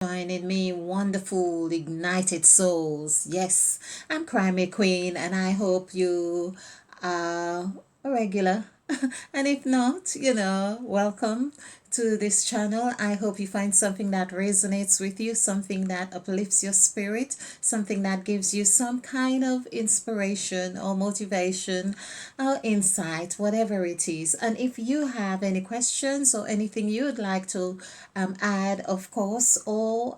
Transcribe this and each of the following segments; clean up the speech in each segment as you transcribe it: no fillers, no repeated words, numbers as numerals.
Joining me, wonderful, ignited souls. Yes, I'm Crimey Queen, and I hope you are a regular. And if not, welcome to this channel. I hope you find something that resonates with you, something that uplifts your spirit, something that gives you some kind of inspiration or motivation or insight, whatever it is. And if you have any questions or anything you'd like to add, of course, or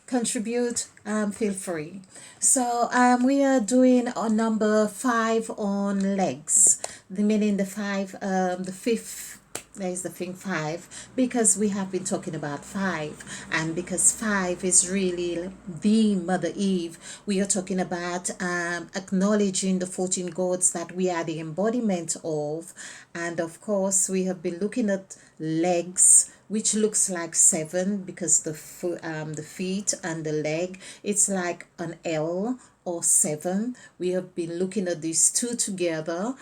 contribute, feel free. So we are doing on number 5 on legs, the meaning the fifth. There's the thing 5 because we have been talking about 5, and because 5 is really the Mother Eve. We are talking about acknowledging the 14 gods that we are the embodiment of, and of course we have been looking at legs, which looks like 7 because the feet and the leg, it's like an L or 7. We have been looking at these two together.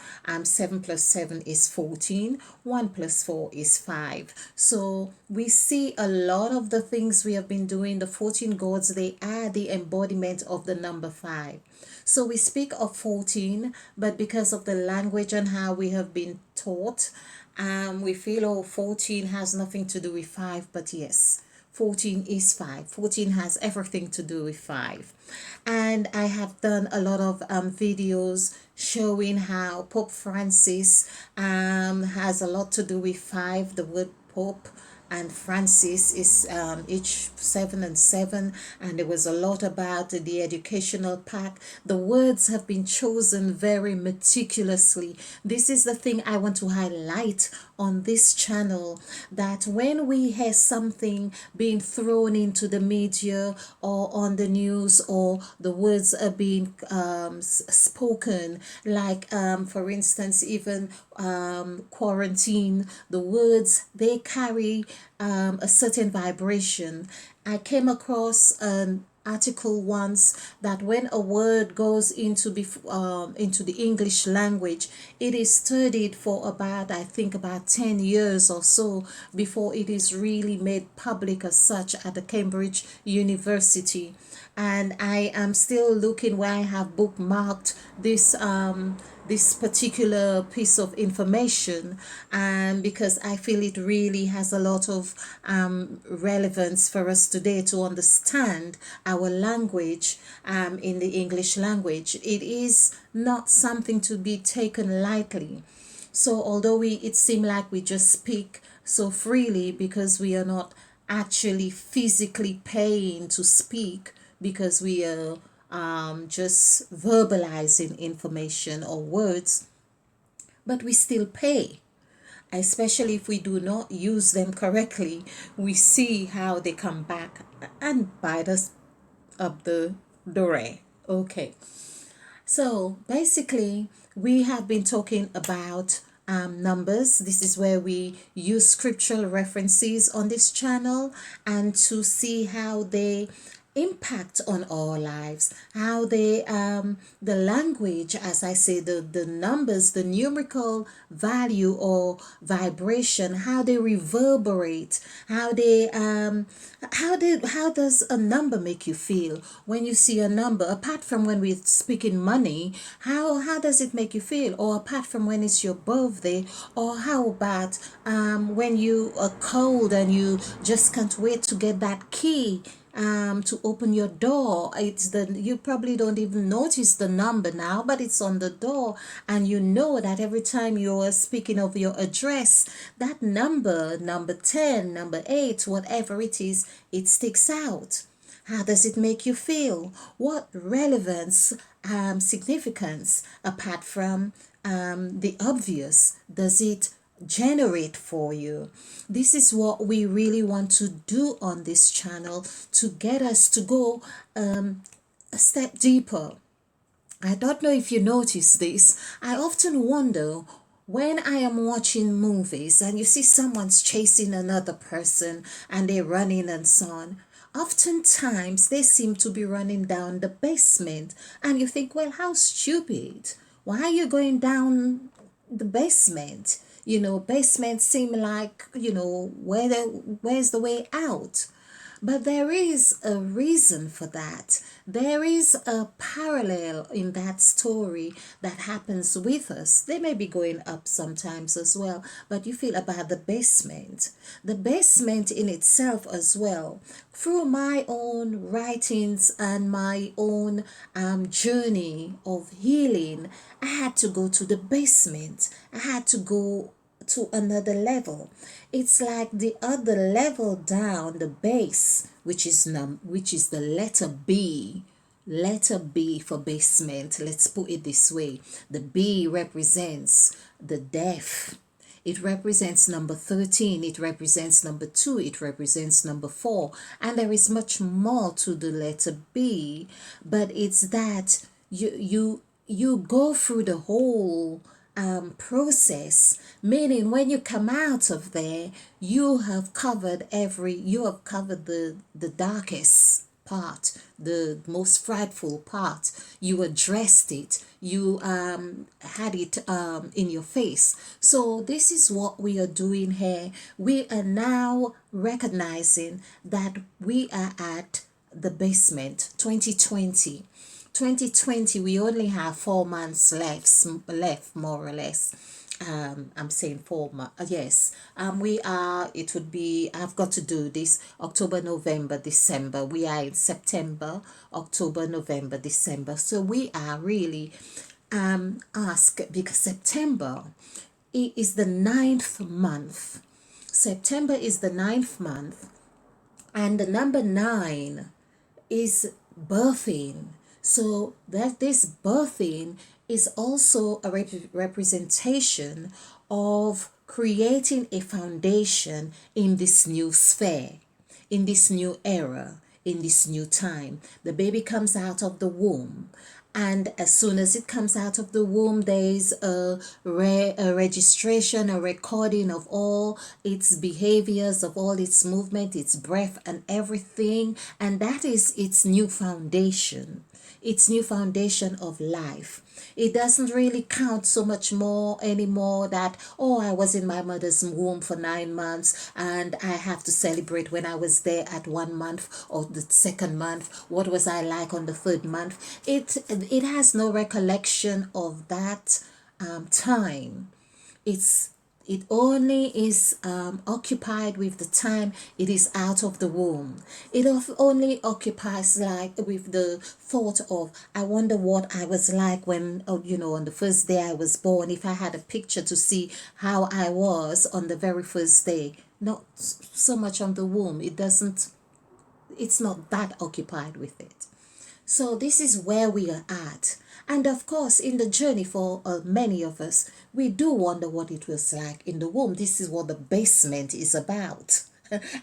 7 plus 7 is 14. 1 plus 4 is 5. So we see a lot of the things we have been doing. The 14 gods, they are the embodiment of the number 5. So we speak of 14, but because of the language and how we have been taught, we feel, oh, 14 has nothing to do with 5, but yes, 14 is 5. 14 has everything to do with 5. And I have done a lot of videos showing how Pope Francis has a lot to do with 5. The word Pope and Francis is each 7 and 7, and there was a lot about the educational pack. The words have been chosen very meticulously. This is the thing I want to highlight on this channel, that when we hear something being thrown into the media or on the news, or the words are being spoken, like for instance, even quarantine, the words, they carry a certain vibration. I came across an article once that when a word goes into the English language, it is studied for about, I think, about 10 years or so before it is really made public as such at the Cambridge University. And I am still looking where I have bookmarked this particular piece of information, because I feel it really has a lot of relevance for us today to understand our language, in the English language. It is not something to be taken lightly. So although it seemed like we just speak so freely because we are not actually physically paying to speak, because we are just verbalizing information or words, but we still pay, especially if we do not use them correctly. We see how they come back and bite us up the rear. Okay, so basically, we have been talking about numbers. This is where we use scriptural references on this channel, and to see how they impact on our lives, how they the language, as I say, the numbers, the numerical value or vibration, how they reverberate, how does a number make you feel when you see a number? Apart from when we're speaking money, how does it make you feel? Or apart from when it's your birthday, or how about when you are cold and you just can't wait to get that key to open your door. It's the, you probably don't even notice the number now, but it's on the door, and you know that every time you're speaking of your address, that number 10, number 8, whatever it is, it sticks out. How does it make you feel? What relevance, significance, apart from the obvious, does it generate for you? This is what we really want to do on this channel, to get us to go a step deeper. I don't know if you notice this. I often wonder, when I am watching movies and you see someone's chasing another person and they're running and so on, oftentimes they seem to be running down the basement, and you think, well, how stupid. Why are you going down the basement? Basements seem like, where's the way out? But there is a reason for that. There is a parallel in that story that happens with us. They may be going up sometimes as well, but you feel about the basement. The basement in itself as well. Through my own writings and my own journey of healing, I had to go to the basement. I had to go to another level. It's like the other level down, the base, which is the letter B. Letter B for basement. Let's put it this way. The B represents the death. It represents number 13, it represents number 2, it represents number 4, and there is much more to the letter B, but it's that you go through the whole process, meaning when you come out of there, you have covered the darkest part, the most frightful part. You addressed it, you had it in your face. So this is what we are doing here. We are now recognizing that we are at the basement. 2020, we only have 4 months left, more or less. I'm saying 4 months. Yes. We are. It would be. I've got to do this. October, November, December. We are in September. October, November, December. So we are really asked, because September is the ninth month. September is the ninth month, and the number 9 is birthing. So that this birthing is also a representation of creating a foundation in this new sphere, in this new era, in this new time. The baby comes out of the womb, and as soon as it comes out of the womb, there is a registration, a recording of all its behaviors, of all its movement, its breath, and everything, and that is its new foundation. Its new foundation of life. It doesn't really count so much more anymore that, oh, I was in my mother's womb for 9 months and I have to celebrate when I was there at 1 month or the second month. What was I like on the third month? It has no recollection of that time. It only is occupied with the time it is out of the womb. It only occupies like with the thought of, I wonder what I was like when, on the first day I was born, if I had a picture to see how I was on the very first day. Not so much on the womb. It's not that occupied with it. So this is where we are at. And of course, in the journey for many of us, we do wonder what it was like in the womb. This is what the basement is about.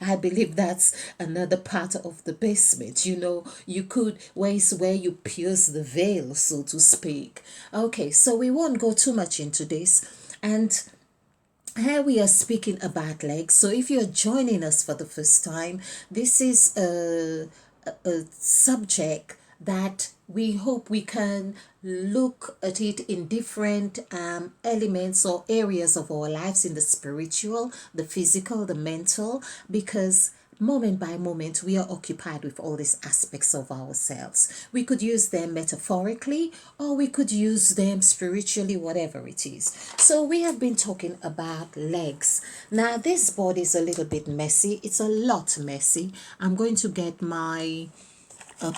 I believe that's another part of the basement. You could, where you pierce the veil, so to speak. Okay, so we won't go too much into this. And here we are speaking about legs. So if you're joining us for the first time, this is a subject that we hope we can look at it in different elements or areas of our lives, in the spiritual, the physical, the mental, because moment by moment we are occupied with all these aspects of ourselves. We could use them metaphorically or we could use them spiritually, whatever it is. So we have been talking about legs. Now this board is a little bit messy. It's a lot messy. I'm going to get my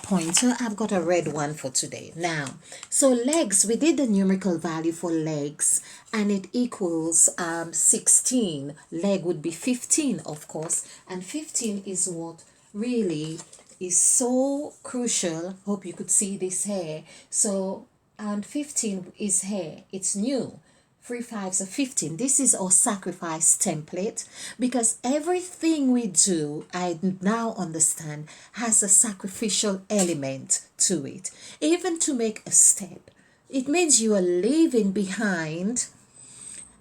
pointer. I've got a red one for today. Now, so legs, we did the numerical value for legs and it equals 16. Leg would be 15, of course, and 15 is what really is so crucial. Hope you could see this here. So, and 15 is here. It's new. 3 5s are 15. This is our sacrifice template, because everything we do, I now understand, has a sacrificial element to it. Even to make a step, it means you are leaving behind.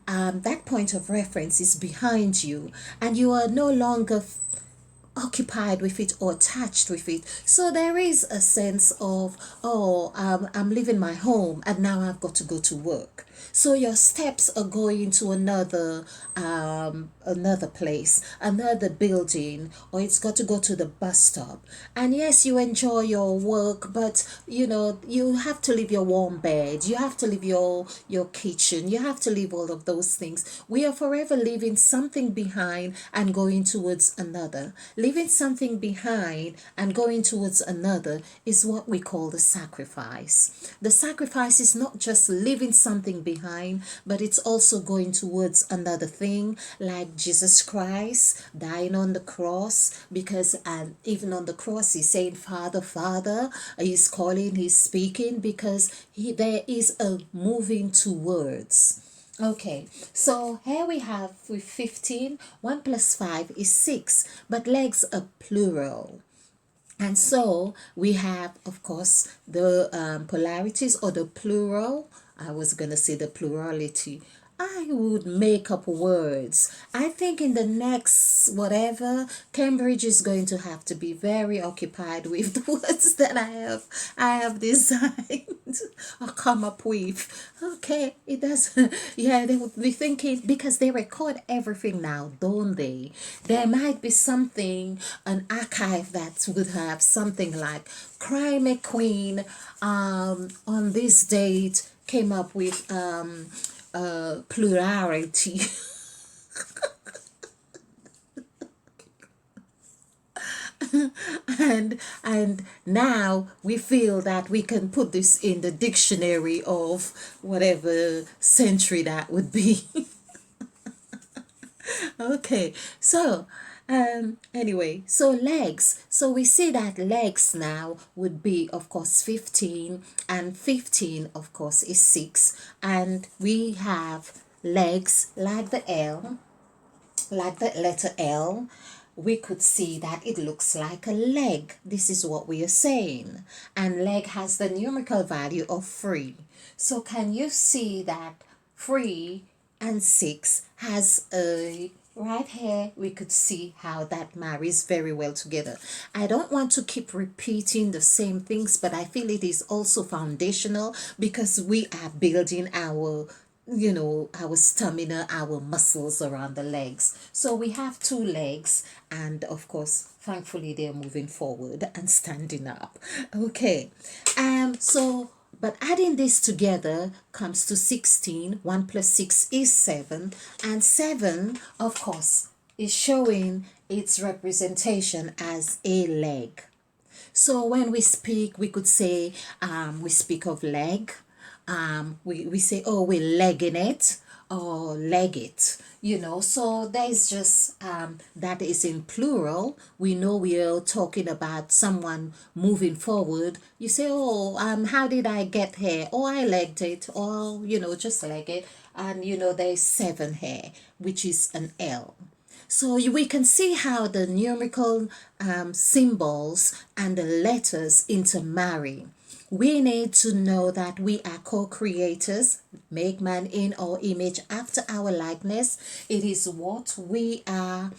That point of reference is behind you, and you are no longer occupied with it or attached with it. So there is a sense of, I'm leaving my home and now I've got to go to work. So your steps are going to another place, another building, or it's got to go to the bus stop. And yes, you enjoy your work, but you have to leave your warm bed, you have to leave your kitchen, you have to leave all of those things. We are forever leaving something behind and going towards another. Leaving something behind and going towards another is what we call the sacrifice. The sacrifice is not just leaving something behind, but it's also going towards another thing, like Jesus Christ dying on the cross. Because and even on the cross he's saying, Father, Father. He's calling, he's speaking, because there is a moving towards. Okay, so here we have with 15, 1 plus 5 is 6, but legs are plural. And so we have, of course, the polarities or the plural. I was going to say the plurality. I would make up words. I think in the next whatever, Cambridge is going to have to be very occupied with the words that I have designed or come up with. Okay, it does. Yeah, they would be thinking, because they record everything now, don't they? There might be something, an archive that would have something like Crime Queen on this date came up with plurality. and now we feel that we can put this in the dictionary of whatever century that would be. Okay, so anyway, so legs. So we see that legs now would be, of course, 15, and 15, of course, is 6. And we have legs like the L, like the letter L. We could see that it looks like a leg. This is what we are saying. And leg has the numerical value of 3. So can you see that 3 and 6 has a right here? We could see how that marries very well together. I don't want to keep repeating the same things, but I feel it is also foundational, because we are building our stamina, our muscles around the legs. So we have 2 legs, and of course, thankfully, they're moving forward and standing up. Okay, so but adding this together comes to 16. 1 plus 6 is 7, and 7, of course, is showing its representation as a leg. So when we speak, we could say, we speak of leg. We say, oh, we're legging it or leg it, So there's just, that is in plural. We know we are talking about someone moving forward. You say, oh, how did I get here? Oh, I legged it, or, just leg it. And, there's 7 here, which is an L. So we can see how the numerical symbols and the letters intermarry. We need to know that we are co-creators, make man in our image after our likeness. It is what we are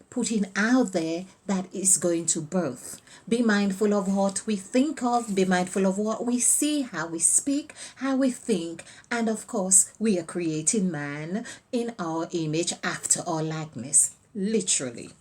putting out there that is going to birth. Be mindful of what we think of, be mindful of what we see, how we speak, how we think, and of course, we are creating man in our image after our likeness. Literally.